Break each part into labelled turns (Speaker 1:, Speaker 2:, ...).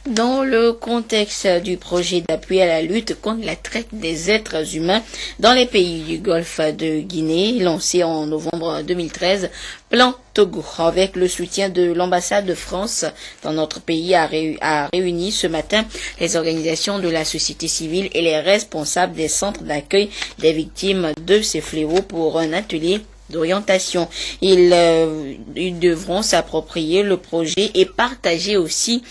Speaker 1: Dans le contexte du projet d'appui à la lutte contre la traite des êtres humains dans les pays du Golfe de Guinée, lancé en novembre 2013, Plan Togo, avec le soutien de l'ambassade de France dans notre pays, a réuni ce matin les organisations de la société civile et les responsables des centres d'accueil des victimes de ces fléaux pour un atelier d'orientation. Ils devront s'approprier le projet et partager aussi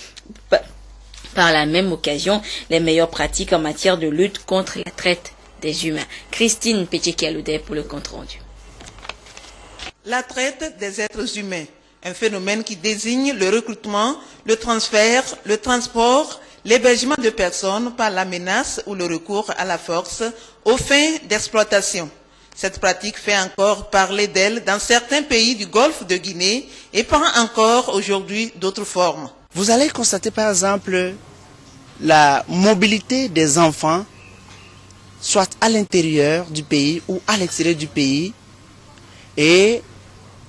Speaker 1: par la même occasion les meilleures pratiques en matière de lutte contre la traite des humains. Christine Pétikialoudet pour le compte rendu.
Speaker 2: La traite des êtres humains, un phénomène qui désigne le recrutement, le transfert, le transport, l'hébergement de personnes par la menace ou le recours à la force aux fins d'exploitation. Cette pratique fait encore parler d'elle dans certains pays du Golfe de Guinée et prend encore aujourd'hui d'autres formes.
Speaker 3: Vous allez constater par exemple la mobilité des enfants, soit à l'intérieur du pays ou à l'extérieur du pays, et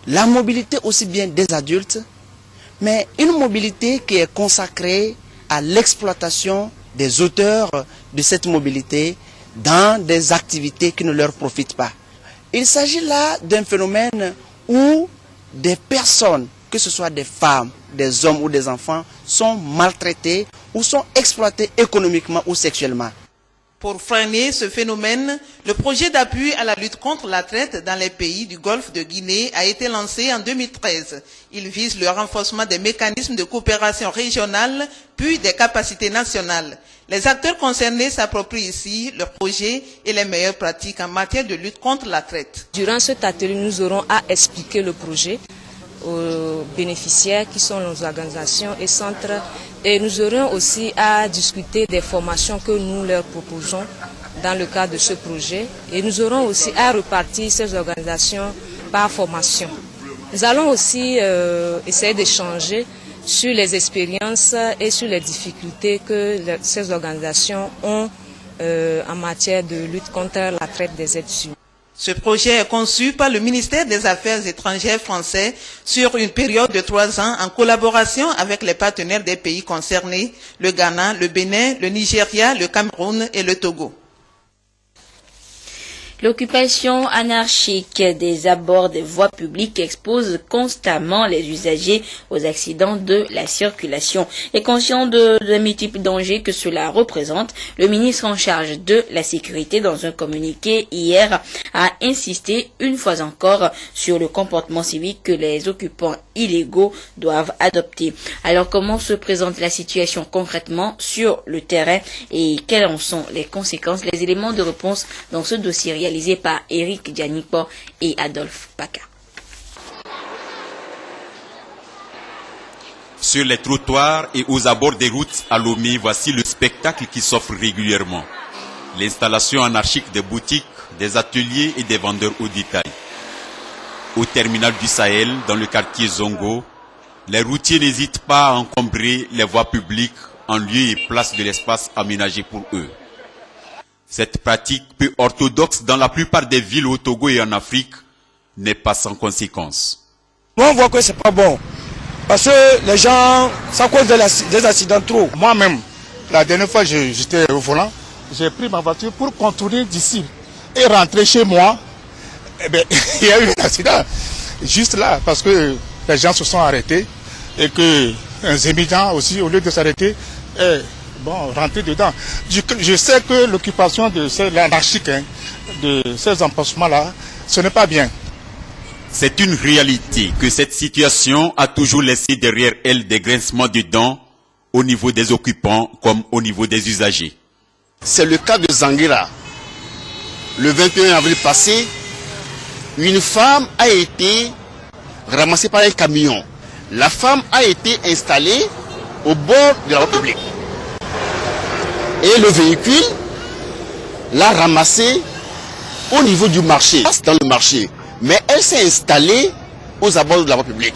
Speaker 3: la mobilité aussi bien des adultes, mais une mobilité qui est consacrée à l'exploitation des auteurs de cette mobilité dans des activités qui ne leur profitent pas. Il s'agit là d'un phénomène où des personnes, que ce soit des femmes, des hommes ou des enfants, sont maltraités ou sont exploités économiquement ou sexuellement.
Speaker 2: Pour freiner ce phénomène, le projet d'appui à la lutte contre la traite dans les pays du Golfe de Guinée a été lancé en 2013. Il vise le renforcement des mécanismes de coopération régionale, puis des capacités nationales. Les acteurs concernés s'approprient ici leur projet et les meilleures pratiques en matière de lutte contre la traite.
Speaker 4: Durant cet atelier, nous aurons à expliquer le projet aux bénéficiaires qui sont nos organisations et centres, et nous aurons aussi à discuter des formations que nous leur proposons dans le cadre de ce projet, et nous aurons aussi à repartir ces organisations par formation. Nous allons aussi essayer d'échanger sur les expériences et sur les difficultés que ces organisations ont en matière de lutte contre la traite des êtres humains.
Speaker 2: Ce projet est conçu par le ministère des Affaires étrangères français sur une période de 3 ans en collaboration avec les partenaires des pays concernés, le Ghana, le Bénin, le Nigeria, le Cameroun et le Togo.
Speaker 1: L'occupation anarchique des abords des voies publiques expose constamment les usagers aux accidents de la circulation. Et conscient des multiples dangers que cela représente, le ministre en charge de la sécurité, dans un communiqué hier, a insisté une fois encore sur le comportement civique que les occupants illégaux doivent adopter. Alors, comment se présente la situation concrètement sur le terrain et quelles en sont les conséquences? Les éléments de réponse dans ce dossier réalisé par Eric Dianipo et Adolphe Paca.
Speaker 5: Sur les trottoirs et aux abords des routes à Lomé, voici le spectacle qui s'offre régulièrement. L'installation anarchique des boutiques, des ateliers et des vendeurs au détail. Au terminal du Sahel, dans le quartier Zongo, les routiers n'hésitent pas à encombrer les voies publiques en lieu et place de l'espace aménagé pour eux. Cette pratique peu orthodoxe dans la plupart des villes au Togo et en Afrique n'est pas sans conséquences.
Speaker 6: On voit que c'est pas bon. Parce que les gens, ça cause des accidents trop.
Speaker 7: Moi-même, la dernière fois j'étais au volant, j'ai pris ma voiture pour contourner d'ici et rentrer chez moi. Eh bien, il y a eu un accident juste là parce que les gens se sont arrêtés et que un émigrant aussi, au lieu de s'arrêter, rentrer dedans. Je sais que l'occupation de l'anarchique, de ces emplacements-là, ce n'est pas bien.
Speaker 5: C'est une réalité que cette situation a toujours laissé derrière elle des grincements de dents au niveau des occupants comme au niveau des usagers.
Speaker 8: C'est le cas de Zangira. Le 21 avril passé, une femme a été ramassée par un camion. La femme a été installée au bord de la voie publique. Et le véhicule l'a ramassée au niveau du marché, dans le marché. Mais elle s'est installée aux abords de la voie publique.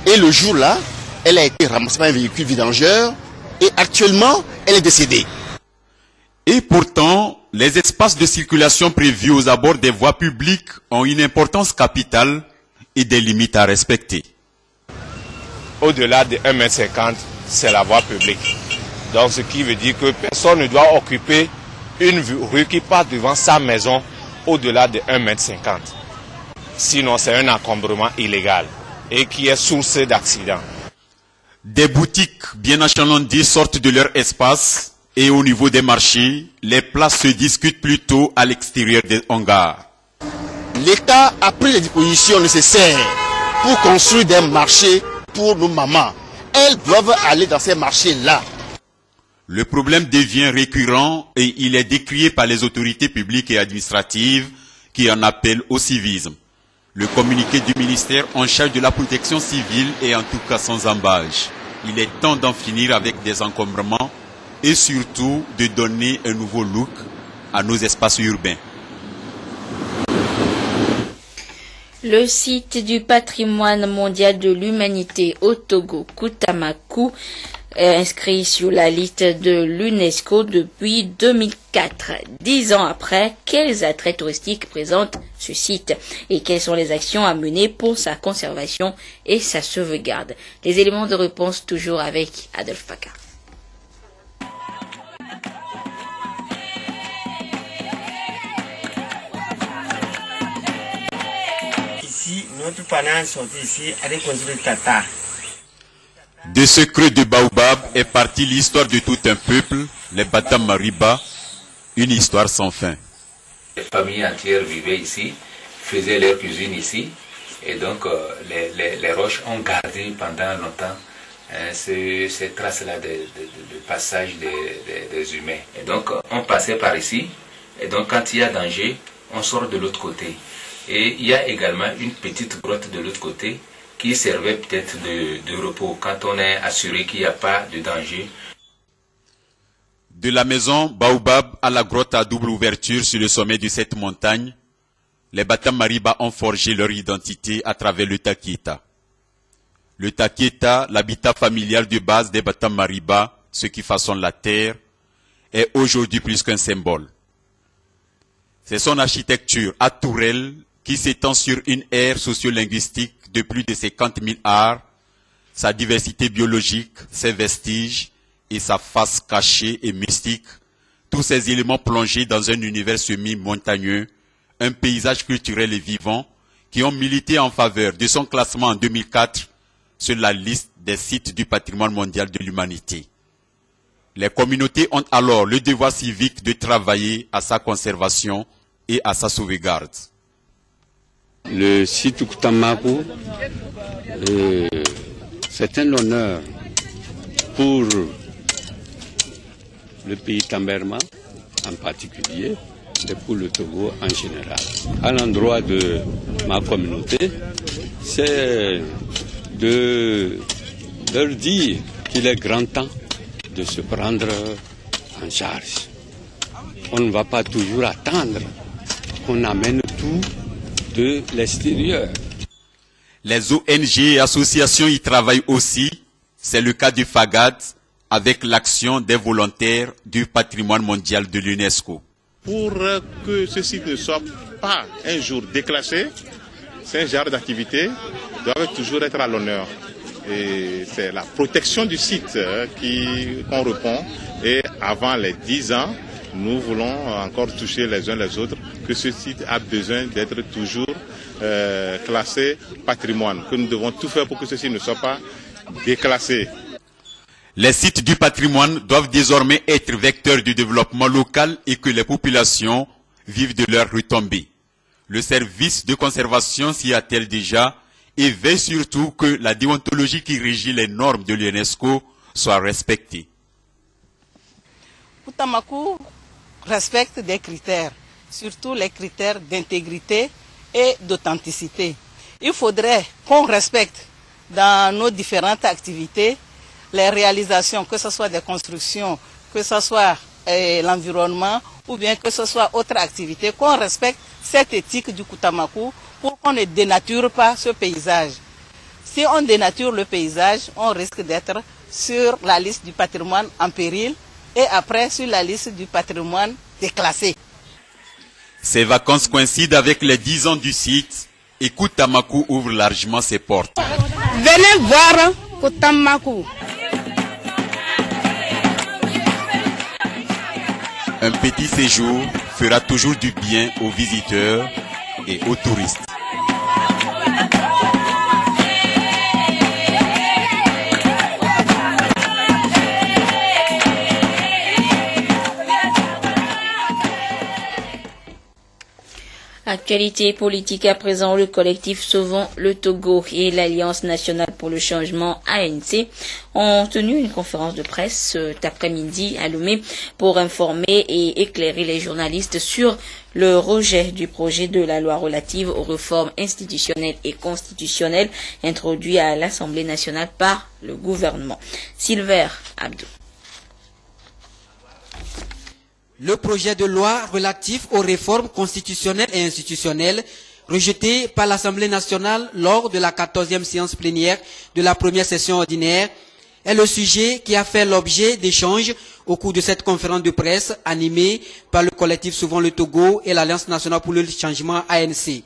Speaker 8: Et le jour-là, elle a été ramassée par un véhicule vidangeur et actuellement, elle est décédée.
Speaker 5: Et pourtant, les espaces de circulation prévus aux abords des voies publiques ont une importance capitale et des limites à respecter.
Speaker 9: Au-delà de 1,50 m, c'est la voie publique. Donc ce qui veut dire que personne ne doit occuper une rue qui passe devant sa maison au-delà de 1,50 m. Sinon c'est un encombrement illégal et qui est source d'accidents.
Speaker 5: Des boutiques bien achalandées sortent de leur espace et au niveau des marchés, les places se discutent plutôt à l'extérieur des hangars.
Speaker 8: L'État a pris les dispositions nécessaires pour construire des marchés pour nos mamans. Elles doivent aller dans ces marchés-là.
Speaker 5: Le problème devient récurrent et il est décrié par les autorités publiques et administratives qui en appellent au civisme. Le communiqué du ministère en charge de la protection civile est en tout cas sans embâche. Il est temps d'en finir avec des encombrements et surtout de donner un nouveau look à nos espaces urbains.
Speaker 1: Le site du patrimoine mondial de l'humanité au Togo, Koutamakou, est inscrit sur la liste de l'UNESCO depuis 2004. 10 ans après, quels attraits touristiques présentent ce site et quelles sont les actions à mener pour sa conservation et sa sauvegarde? Les éléments de réponse toujours avec Adolphe Paka.
Speaker 10: Notre parent sorti ici avec construire Tata.
Speaker 5: De ce creux de Baobab est partie l'histoire de tout un peuple, les Bata Mariba, une histoire sans fin.
Speaker 11: Les familles entières vivaient ici, faisaient leur cuisine ici, et donc les roches ont gardé pendant longtemps ces traces-là de passage des humains. Et donc on passait par ici, et donc quand il y a danger, on sort de l'autre côté. Et il y a également une petite grotte de l'autre côté qui servait peut-être de repos quand on est assuré qu'il n'y a pas de danger.
Speaker 5: De la maison Baobab à la grotte à double ouverture sur le sommet de cette montagne, les Bata Mariba ont forgé leur identité à travers le Takieta. Le Takieta, l'habitat familial de base des Bata Mariba, ceux qui façonnent la terre, est aujourd'hui plus qu'un symbole. C'est son architecture à tourelle qui s'étend sur une aire sociolinguistique de plus de 50 000 arts, sa diversité biologique, ses vestiges et sa face cachée et mystique, tous ces éléments plongés dans un univers semi-montagneux, un paysage culturel et vivant, qui ont milité en faveur de son classement en 2004 sur la liste des sites du patrimoine mondial de l'humanité. Les communautés ont alors le devoir civique de travailler à sa conservation et à sa sauvegarde.
Speaker 12: Le site Koutamakou, c'est un honneur pour le pays Tamberma en particulier et pour le Togo en général. À l'endroit de ma communauté, c'est de leur dire qu'il est grand temps de se prendre en charge. On ne va pas toujours attendre qu'on amène tout de l'extérieur.
Speaker 5: Les ONG et associations y travaillent aussi. C'est le cas du FAGAD avec l'action des volontaires du patrimoine mondial de l'UNESCO.
Speaker 7: Pour que ce site ne soit pas un jour déclassé, ces genres d'activités doivent toujours être à l'honneur. Et c'est la protection du site qu'on répond. Et avant les 10 ans, nous voulons encore toucher les uns les autres que ce site a besoin d'être toujours classé patrimoine, que nous devons tout faire pour que ceci ne soit pas déclassé.
Speaker 5: Les sites du patrimoine doivent désormais être vecteurs du développement local et que les populations vivent de leurs retombées. Le service de conservation s'y attelle déjà et veille surtout que la déontologie qui régit les normes de l'UNESCO soit respectée.
Speaker 13: Koutamakou respecte des critères, surtout les critères d'intégrité et d'authenticité. Il faudrait qu'on respecte dans nos différentes activités les réalisations, que ce soit des constructions, que ce soit l'environnement ou bien que ce soit autre activité, qu'on respecte cette éthique du Koutamakou pour qu'on ne dénature pas ce paysage. Si on dénature le paysage, on risque d'être sur la liste du patrimoine en péril et après sur la liste du patrimoine déclassé.
Speaker 5: Ces vacances coïncident avec les 10 ans du site et Koutamakou ouvre largement ses portes.
Speaker 14: Venez voir Koutamakou.
Speaker 5: Un petit séjour fera toujours du bien aux visiteurs et aux touristes.
Speaker 1: Actualité politique à présent, le collectif Sauvons le Togo et l'Alliance nationale pour le changement ANC ont tenu une conférence de presse cet après-midi à Lomé pour informer et éclairer les journalistes sur le rejet du projet de la loi relative aux réformes institutionnelles et constitutionnelles introduit à l'Assemblée nationale par le gouvernement. Silver Abdou.
Speaker 14: Le projet de loi relatif aux réformes constitutionnelles et institutionnelles rejeté par l'Assemblée nationale lors de la 14e séance plénière de la première session ordinaire est le sujet qui a fait l'objet d'échanges au cours de cette conférence de presse animée par le collectif Sauvons le Togo et l'Alliance nationale pour le changement ANC.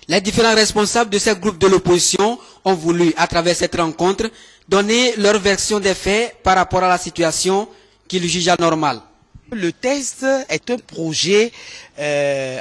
Speaker 14: Les différents responsables de ces groupes de l'opposition ont voulu, à travers cette rencontre, donner leur version des faits par rapport à la situation qu'ils jugent anormale.
Speaker 15: Le texte est un projet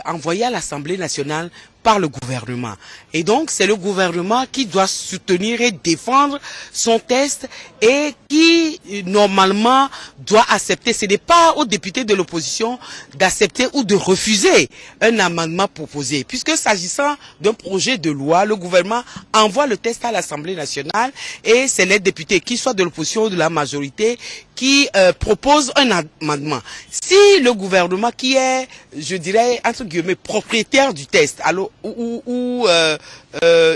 Speaker 15: envoyé à l'Assemblée nationale par le gouvernement. Et donc, c'est le gouvernement qui doit soutenir et défendre son texte et qui, normalement, doit accepter. Ce n'est pas aux députés de l'opposition d'accepter ou de refuser un amendement proposé. Puisque s'agissant d'un projet de loi, le gouvernement envoie le texte à l'Assemblée nationale et c'est les députés, qu'ils soient de l'opposition ou de la majorité, qui proposent un amendement. Si le gouvernement qui est, je dirais, entre guillemets, propriétaire du texte, alors, ou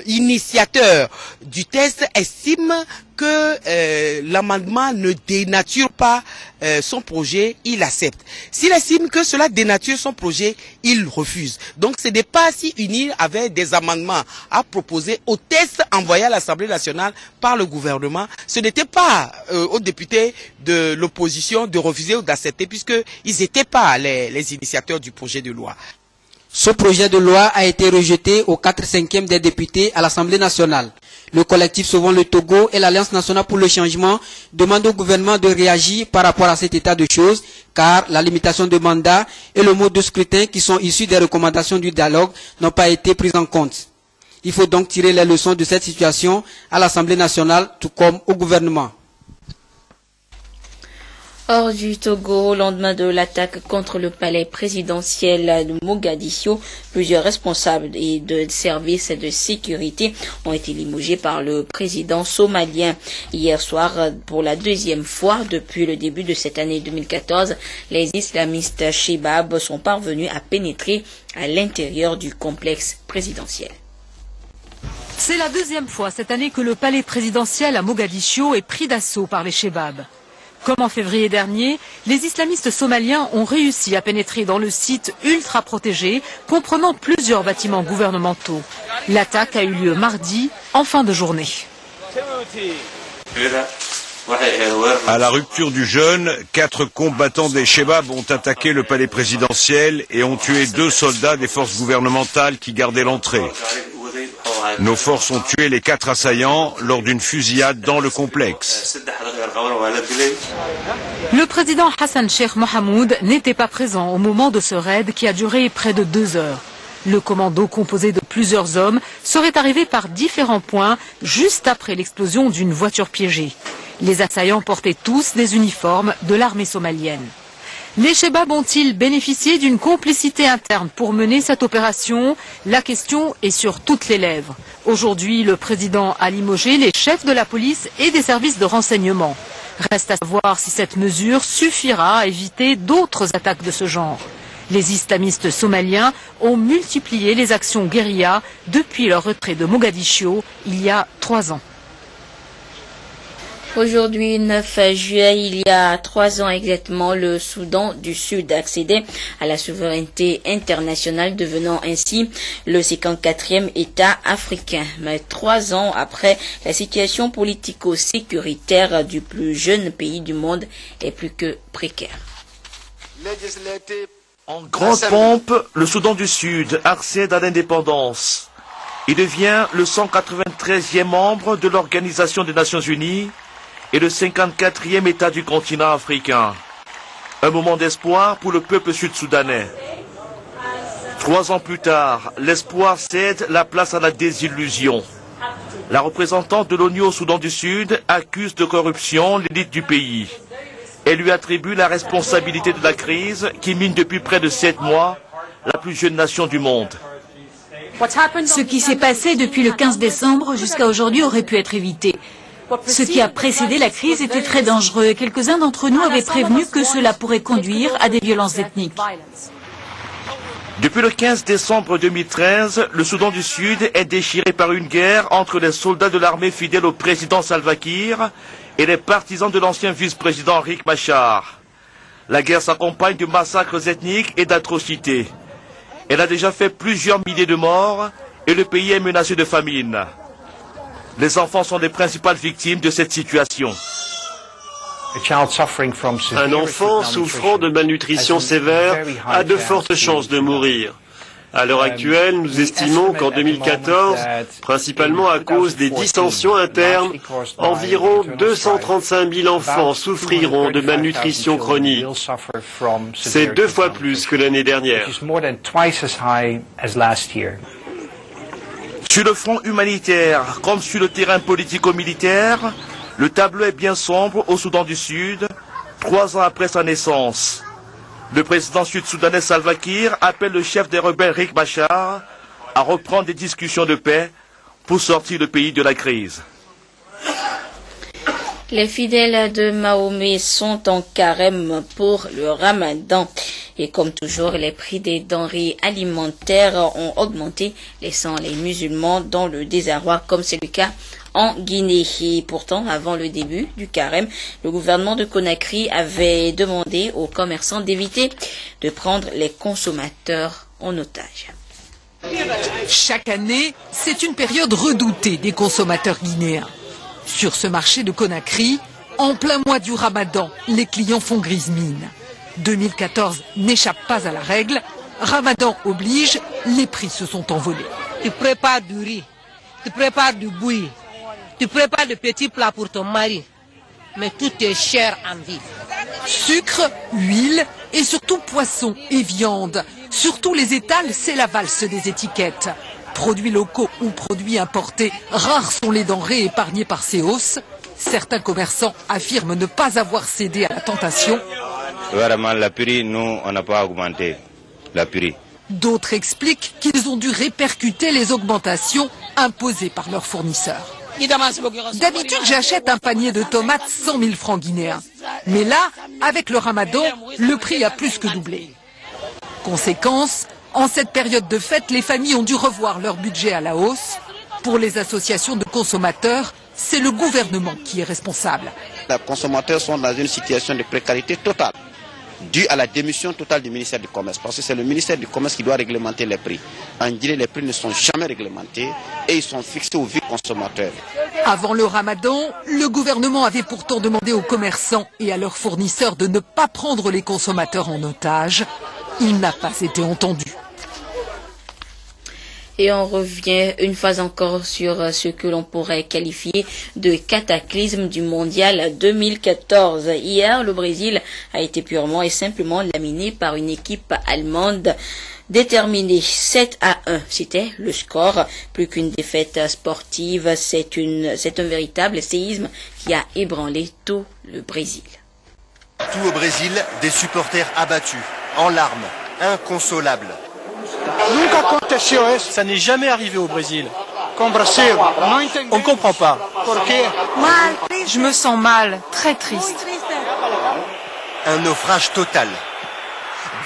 Speaker 15: initiateur du texte estime que l'amendement ne dénature pas son projet, il accepte. S'il estime que cela dénature son projet, il refuse. Donc ce n'est pas s'y unir avec des amendements à proposer au texte envoyé à l'Assemblée nationale par le gouvernement. Ce n'était pas aux députés de l'opposition de refuser ou d'accepter puisqu'ils n'étaient pas les initiateurs du projet de loi.
Speaker 14: Ce projet de loi a été rejeté aux 4/5 des députés à l'Assemblée nationale. Le collectif Sauvons le Togo et l'Alliance nationale pour le changement demandent au gouvernement de réagir par rapport à cet état de choses, car la limitation de mandat et le mode de scrutin qui sont issus des recommandations du dialogue n'ont pas été pris en compte. Il faut donc tirer les leçons de cette situation à l'Assemblée nationale, tout comme au gouvernement.
Speaker 1: Hors du Togo, au lendemain de l'attaque contre le palais présidentiel de Mogadiscio, plusieurs responsables et de services de sécurité ont été limogés par le président somalien. Hier soir, pour la deuxième fois depuis le début de cette année 2014, les islamistes Shebab sont parvenus à pénétrer à l'intérieur du complexe présidentiel.
Speaker 16: C'est la deuxième fois cette année que le palais présidentiel à Mogadiscio est pris d'assaut par les Shebab. Comme en février dernier, les islamistes somaliens ont réussi à pénétrer dans le site ultra protégé, comprenant plusieurs bâtiments gouvernementaux. L'attaque a eu lieu mardi, en fin de journée.
Speaker 17: À la rupture du jeûne, 4 combattants des Shebab ont attaqué le palais présidentiel et ont tué 2 soldats des forces gouvernementales qui gardaient l'entrée. Nos forces ont tué les 4 assaillants lors d'une fusillade dans le complexe.
Speaker 16: Le président Hassan Sheikh Mohamoud n'était pas présent au moment de ce raid qui a duré près de 2 heures. Le commando composé de plusieurs hommes serait arrivé par différents points juste après l'explosion d'une voiture piégée. Les assaillants portaient tous des uniformes de l'armée somalienne. Les Shebab ont-ils bénéficié d'une complicité interne pour mener cette opération? La question est sur toutes les lèvres. Aujourd'hui, le président a limogé les chefs de la police et des services de renseignement. Reste à savoir si cette mesure suffira à éviter d'autres attaques de ce genre. Les islamistes somaliens ont multiplié les actions guérilla depuis leur retrait de Mogadiscio il y a 3 ans.
Speaker 1: Aujourd'hui, 9 juillet, il y a 3 ans exactement, le Soudan du Sud accédait à la souveraineté internationale, devenant ainsi le 54e État africain. Mais 3 ans après, la situation politico-sécuritaire du plus jeune pays du monde est plus que précaire.
Speaker 18: En grande pompe, le Soudan du Sud accède à l'indépendance. Il devient le 193e membre de l'Organisation des Nations Unies et le 54e État du continent africain. Un moment d'espoir pour le peuple sud-soudanais. 3 ans plus tard, l'espoir cède la place à la désillusion. La représentante de l'ONU au Soudan du Sud accuse de corruption l'élite du pays. Elle lui attribue la responsabilité de la crise qui mine depuis près de 7 mois la plus jeune nation du monde.
Speaker 19: Ce qui s'est passé depuis le 15 décembre jusqu'à aujourd'hui aurait pu être évité. Ce qui a précédé la crise était très dangereux. Quelques-uns d'entre nous avaient prévenu que cela pourrait conduire à des violences ethniques.
Speaker 18: Depuis le 15 décembre 2013, le Soudan du Sud est déchiré par une guerre entre les soldats de l'armée fidèles au président Salva Kiir et les partisans de l'ancien vice-président Riek Machar. La guerre s'accompagne de massacres ethniques et d'atrocités. Elle a déjà fait plusieurs milliers de morts et le pays est menacé de famine. Les enfants sont les principales victimes de cette situation.
Speaker 20: Un enfant souffrant de malnutrition sévère a de fortes chances de mourir. À l'heure actuelle, nous estimons qu'en 2014, principalement à cause des dissensions internes, environ 235 000 enfants souffriront de malnutrition chronique. C'est 2 fois plus que l'année dernière.
Speaker 18: Sur le front humanitaire, comme sur le terrain politico-militaire, le tableau est bien sombre au Soudan du Sud, 3 ans après sa naissance. Le président sud-soudanais Salva Kiir appelle le chef des rebelles Riek Machar à reprendre des discussions de paix pour sortir le pays de la crise.
Speaker 1: Les fidèles de Mahomet sont en carême pour le Ramadan. Et comme toujours, les prix des denrées alimentaires ont augmenté, laissant les musulmans dans le désarroi, comme c'est le cas en Guinée. Et pourtant, avant le début du carême, le gouvernement de Conakry avait demandé aux commerçants d'éviter de prendre les consommateurs en otage.
Speaker 16: Chaque année, c'est une période redoutée des consommateurs guinéens. Sur ce marché de Conakry, en plein mois du Ramadan, les clients font grise mine. 2014 n'échappe pas à la règle. Ramadan oblige, les prix se sont envolés.
Speaker 21: Tu prépares du riz, tu prépares du bouilli, tu prépares de petits plats pour ton mari. Mais tout est cher en vie.
Speaker 16: Sucre, huile et surtout poisson et viande. Sur tous les étals, c'est la valse des étiquettes. Produits locaux ou produits importés, rares sont les denrées épargnées par ces hausses. Certains commerçants affirment ne pas avoir cédé à la tentation.
Speaker 22: Vraiment, la prix, nous, on n'a pas augmenté la prix.
Speaker 16: D'autres expliquent qu'ils ont dû répercuter les augmentations imposées par leurs fournisseurs. D'habitude, j'achète un panier de tomates 100 000 francs guinéens. Mais là, avec le Ramadan, le prix a plus que doublé. Conséquence, en cette période de fête, les familles ont dû revoir leur budget à la hausse. Pour les associations de consommateurs, c'est le gouvernement qui est responsable.
Speaker 3: Les consommateurs sont dans une situation de précarité totale, due à la démission totale du ministère du Commerce, parce que c'est le ministère du Commerce qui doit réglementer les prix. En Guinée, les prix ne sont jamais réglementés et ils sont fixés au vu consommateur.
Speaker 16: Avant le Ramadan, le gouvernement avait pourtant demandé aux commerçants et à leurs fournisseurs de ne pas prendre les consommateurs en otage. Il n'a pas été entendu.
Speaker 1: Et on revient une fois encore sur ce que l'on pourrait qualifier de cataclysme du mondial 2014. Hier, le Brésil a été purement et simplement laminé par une équipe allemande déterminée. 7-1, c'était le score. Plus qu'une défaite sportive, c'est un véritable séisme qui a ébranlé tout le Brésil.
Speaker 23: Tout au Brésil, des supporters abattus, en larmes, inconsolables.
Speaker 24: Ça n'est jamais arrivé au Brésil. On ne comprend pas.
Speaker 25: Je me sens mal, très triste.
Speaker 23: Un naufrage total.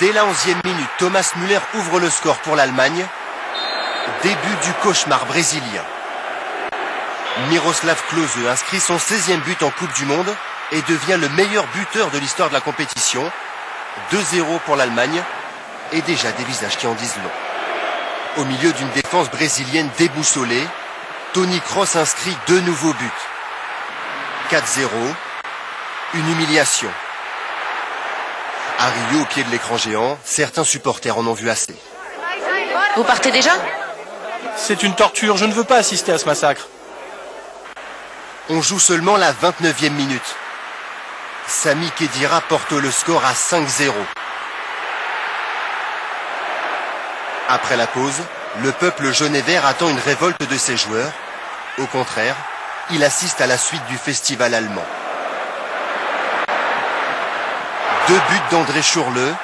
Speaker 23: Dès la 11e minute, Thomas Müller ouvre le score pour l'Allemagne. Début du cauchemar brésilien. Miroslav Klose inscrit son 16e but en Coupe du Monde et devient le meilleur buteur de l'histoire de la compétition. 2-0 pour l'Allemagne. Et déjà des visages qui en disent long. Au milieu d'une défense brésilienne déboussolée, Toni Kroos inscrit 2 nouveaux buts. 4-0, une humiliation. À Rio, au pied de l'écran géant, certains supporters en ont vu assez.
Speaker 25: Vous partez déjà ?
Speaker 24: C'est une torture, je ne veux pas assister à ce massacre.
Speaker 23: On joue seulement la 29e minute. Sami Khedira porte le score à 5-0. Après la pause, le peuple jaune et vert attend une révolte de ses joueurs. Au contraire, il assiste à la suite du festival allemand. 2 buts d'André Schurrle.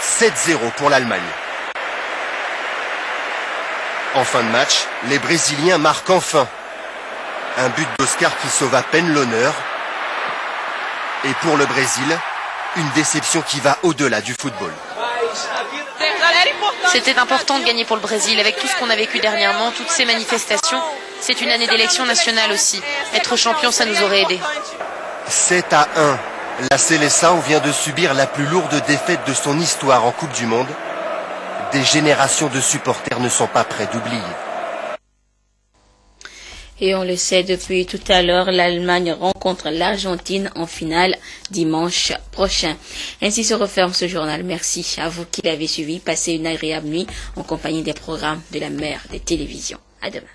Speaker 23: 7-0 pour l'Allemagne. En fin de match, les Brésiliens marquent enfin. Un but d'Oscar qui sauve à peine l'honneur. Et pour le Brésil, une déception qui va au-delà du football.
Speaker 2: C'était important de gagner pour le Brésil avec tout ce qu'on a vécu dernièrement, toutes ces manifestations. C'est une année d'élection nationale aussi. Être champion, ça nous aurait aidé.
Speaker 23: 7-1. La Seleção vient de subir la plus lourde défaite de son histoire en Coupe du Monde. Des générations de supporters ne sont pas prêts d'oublier.
Speaker 1: Et on le sait depuis tout à l'heure, l'Allemagne rencontre l'Argentine en finale dimanche prochain. Ainsi se referme ce journal. Merci à vous qui l'avez suivi. Passez une agréable nuit en compagnie des programmes de la mère des télévisions. À demain.